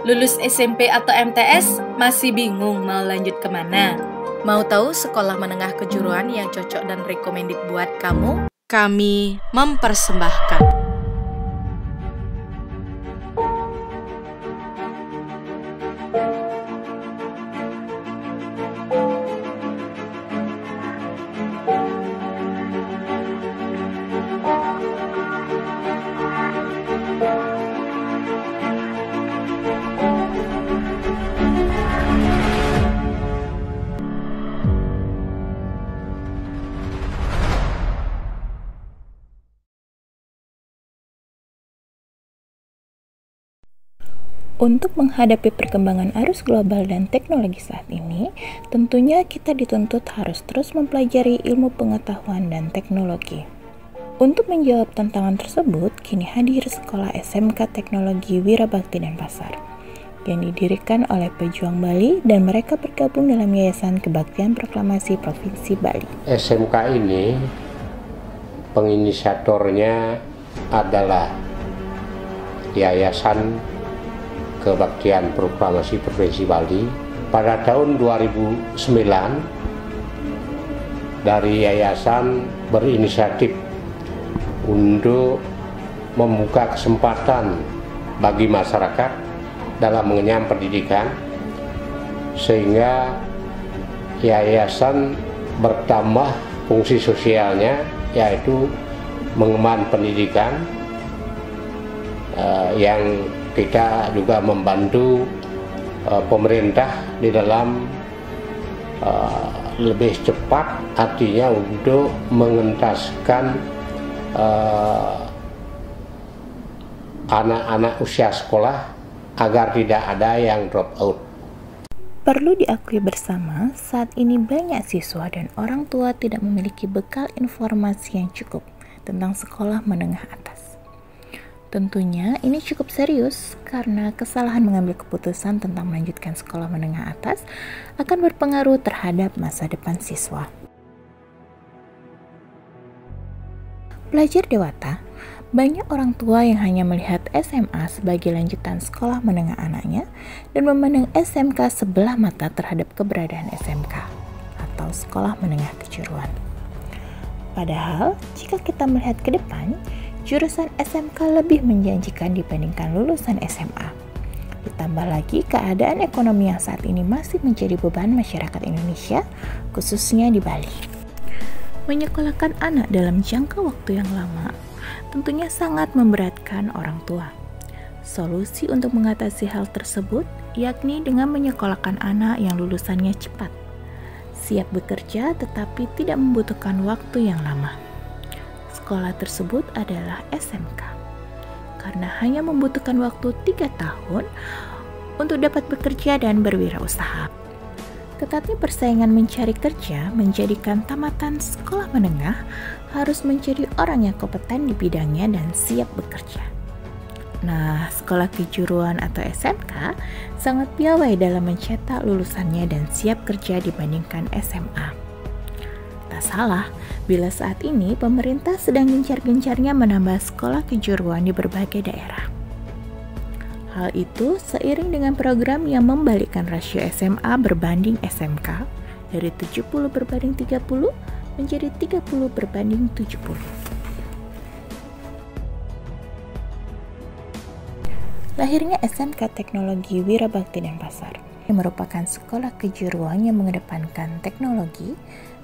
Lulus SMP atau MTS, masih bingung mau lanjut kemana? Mau tahu sekolah menengah kejuruan yang cocok dan recommended buat kamu? Kami mempersembahkan. Untuk menghadapi perkembangan arus global dan teknologi saat ini, tentunya kita dituntut harus terus mempelajari ilmu pengetahuan dan teknologi. Untuk menjawab tantangan tersebut, kini hadir Sekolah SMK Teknologi Wirabakti Denpasar yang didirikan oleh pejuang Bali dan mereka bergabung dalam Yayasan Kebaktian Proklamasi Provinsi Bali. SMK ini penginisiatornya adalah Yayasan Kebaktian Proklamasi Provinsi Bali. Pada tahun 2009 dari yayasan berinisiatif untuk membuka kesempatan bagi masyarakat dalam mengenyam pendidikan, sehingga yayasan bertambah fungsi sosialnya, yaitu mengemban pendidikan, yang kita juga membantu pemerintah di dalam lebih cepat, artinya untuk mengentaskan anak-anak usia sekolah agar tidak ada yang drop out. Perlu diakui bersama, saat ini banyak siswa dan orang tua tidak memiliki bekal informasi yang cukup tentang sekolah menengah atas. Tentunya ini cukup serius karena kesalahan mengambil keputusan tentang melanjutkan sekolah menengah atas akan berpengaruh terhadap masa depan siswa. Pelajar dewata, banyak orang tua yang hanya melihat SMA sebagai lanjutan sekolah menengah anaknya dan memandang SMK sebelah mata terhadap keberadaan SMK atau sekolah menengah kejuruan. Padahal, jika kita melihat ke depan, jurusan SMK lebih menjanjikan dibandingkan lulusan SMA. Ditambah lagi keadaan ekonomi yang saat ini masih menjadi beban masyarakat Indonesia, khususnya di Bali. Menyekolahkan anak dalam jangka waktu yang lama tentunya sangat memberatkan orang tua. Solusi untuk mengatasi hal tersebut yakni dengan menyekolahkan anak yang lulusannya cepat, siap bekerja tetapi tidak membutuhkan waktu yang lama. Sekolah tersebut adalah SMK, karena hanya membutuhkan waktu 3 tahun untuk dapat bekerja dan berwirausaha. Ketatnya persaingan mencari kerja menjadikan tamatan sekolah menengah harus menjadi orang yang kompeten di bidangnya dan siap bekerja. Nah, sekolah kejuruan atau SMK sangat piawai dalam mencetak lulusannya dan siap kerja dibandingkan SMA. Tak salah bila saat ini pemerintah sedang gencar-gencarnya menambah sekolah kejuruan di berbagai daerah. Hal itu seiring dengan program yang membalikkan rasio SMA berbanding SMK dari 70/30 menjadi 30/70. Lahirnya SMK Teknologi Wirabakti Denpasar merupakan sekolah kejuruan yang mengedepankan teknologi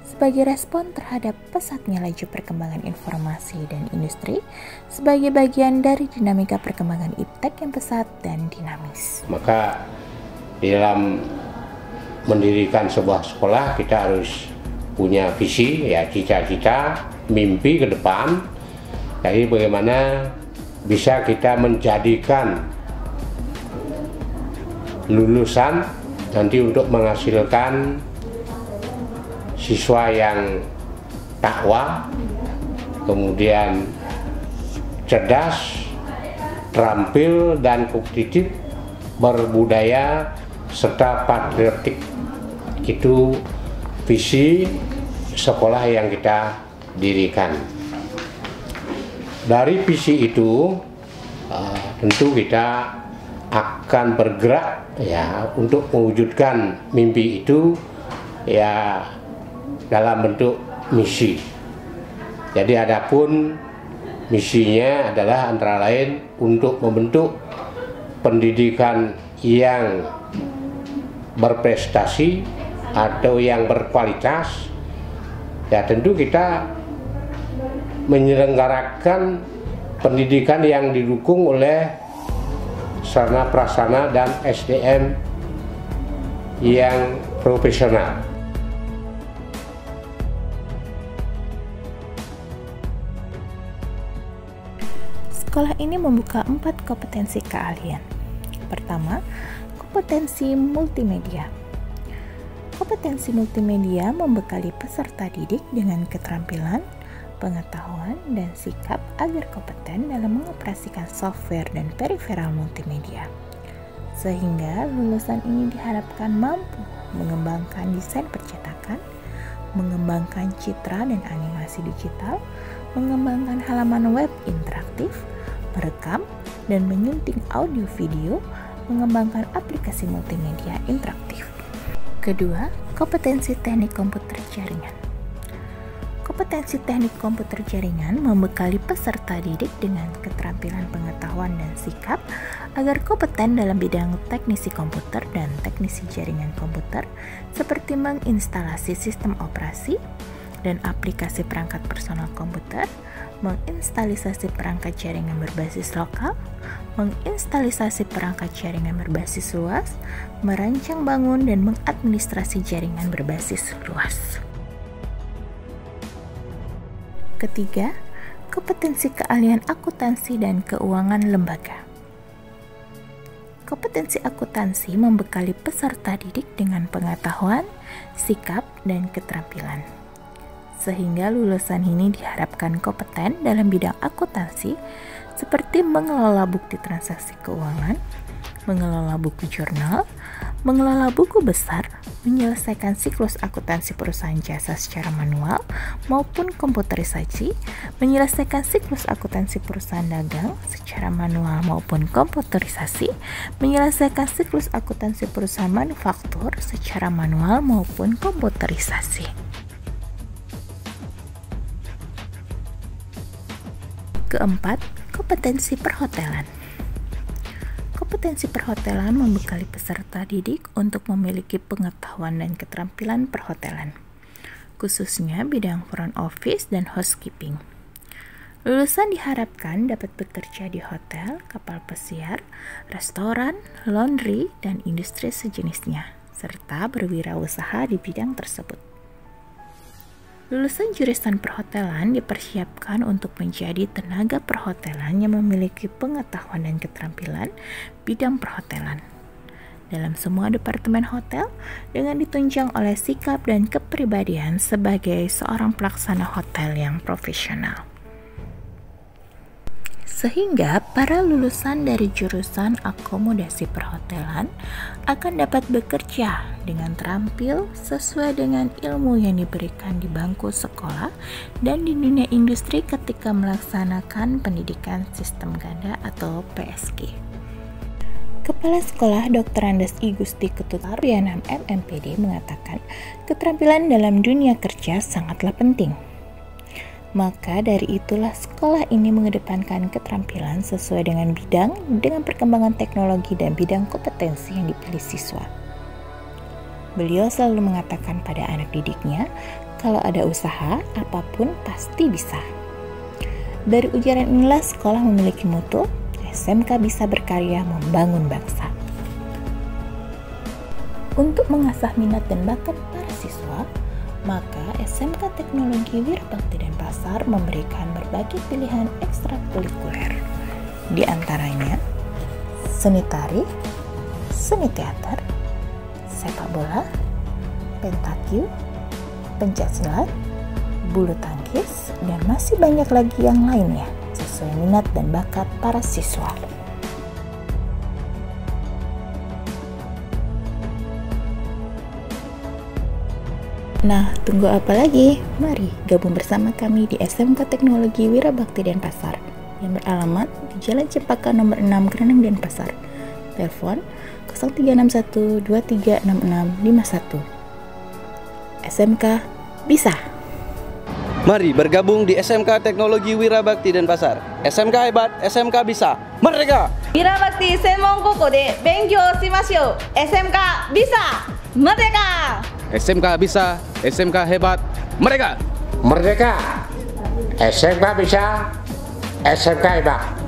sebagai respon terhadap pesatnya laju perkembangan informasi dan industri sebagai bagian dari dinamika perkembangan iptek yang pesat dan dinamis. Maka di dalam mendirikan sebuah sekolah kita harus punya visi, ya cita-cita, mimpi ke depan. Jadi bagaimana bisa kita menjadikan lulusan nanti untuk menghasilkan siswa yang takwa, kemudian cerdas, terampil dan kompetitif, berbudaya, serta patriotik. Itu visi sekolah yang kita dirikan. Dari visi itu tentu kita akan bergerak ya untuk mewujudkan mimpi itu ya dalam bentuk misi. Jadi adapun misinya adalah antara lain untuk membentuk pendidikan yang berprestasi atau yang berkualitas. Ya tentu kita menyelenggarakan pendidikan yang didukung oleh sarana prasarana dan SDM yang profesional. Sekolah ini membuka 4 kompetensi keahlian. Pertama, kompetensi multimedia. Kompetensi multimedia membekali peserta didik dengan keterampilan, pengetahuan, dan sikap agar kompeten dalam mengoperasikan software dan periferal multimedia. Sehingga lulusan ini diharapkan mampu mengembangkan desain percetakan, mengembangkan citra dan animasi digital, mengembangkan halaman web interaktif, merekam dan menyunting audio video, mengembangkan aplikasi multimedia interaktif. Kedua, kompetensi teknik komputer jaringan. Kompetensi teknik komputer jaringan membekali peserta didik dengan keterampilan pengetahuan dan sikap agar kompeten dalam bidang teknisi komputer dan teknisi jaringan komputer seperti menginstalasi sistem operasi dan aplikasi perangkat personal komputer, menginstalisasi perangkat jaringan berbasis lokal, menginstalisasi perangkat jaringan berbasis luas, merancang bangun dan mengadministrasi jaringan berbasis luas. Ketiga, kompetensi keahlian akuntansi dan keuangan lembaga. Kompetensi akuntansi membekali peserta didik dengan pengetahuan, sikap, dan keterampilan. Sehingga lulusan ini diharapkan kompeten dalam bidang akuntansi seperti mengelola bukti transaksi keuangan, mengelola buku jurnal, mengelola buku besar, menyelesaikan siklus akuntansi perusahaan jasa secara manual maupun komputerisasi, menyelesaikan siklus akuntansi perusahaan dagang secara manual maupun komputerisasi, menyelesaikan siklus akuntansi perusahaan manufaktur secara manual maupun komputerisasi. Keempat, kompetensi perhotelan. Kompetensi perhotelan membekali peserta didik untuk memiliki pengetahuan dan keterampilan perhotelan, khususnya bidang front office dan housekeeping. Lulusan diharapkan dapat bekerja di hotel, kapal pesiar, restoran, laundry, dan industri sejenisnya, serta berwirausaha di bidang tersebut. Lulusan jurusan perhotelan dipersiapkan untuk menjadi tenaga perhotelan yang memiliki pengetahuan dan keterampilan bidang perhotelan dalam semua departemen hotel dengan ditunjang oleh sikap dan kepribadian sebagai seorang pelaksana hotel yang profesional. Sehingga para lulusan dari jurusan akomodasi perhotelan akan dapat bekerja dengan terampil sesuai dengan ilmu yang diberikan di bangku sekolah dan di dunia industri ketika melaksanakan pendidikan sistem ganda atau PSG. Kepala Sekolah Dr. Andes I Gusti Ketut Aryanam MMPD mengatakan keterampilan dalam dunia kerja sangatlah penting. Maka dari itulah sekolah ini mengedepankan keterampilan sesuai dengan bidang dengan perkembangan teknologi dan bidang kompetensi yang dipilih siswa. Beliau selalu mengatakan pada anak didiknya, kalau ada usaha, apapun pasti bisa. Dari ujaran inilah sekolah memiliki moto, SMK bisa berkarya membangun bangsa. Untuk mengasah minat dan bakat para siswa, maka SMK Teknologi Wirabakti Denpasar memberikan berbagai pilihan ekstrakurikuler. Di antaranya, seni tari, seni teater, sepak bola, pentakyu, pencaksilat, bulu tangkis, dan masih banyak lagi yang lainnya sesuai minat dan bakat para siswa. Nah, tunggu apa lagi? Mari gabung bersama kami di SMK Teknologi Wirabakti Denpasar yang beralamat di Jalan Cempaka nomor 6 Graneng Denpasar. Telepon 0361 236651. SMK bisa. Mari bergabung di SMK Teknologi Wirabakti Denpasar. SMK hebat, SMK bisa. Merdeka! Wirabakti Senmon Koko de benkyou shimashou. SMK bisa. Merdeka! SMK bisa, SMK hebat. Merdeka! Merdeka! SMK bisa, SMK hebat.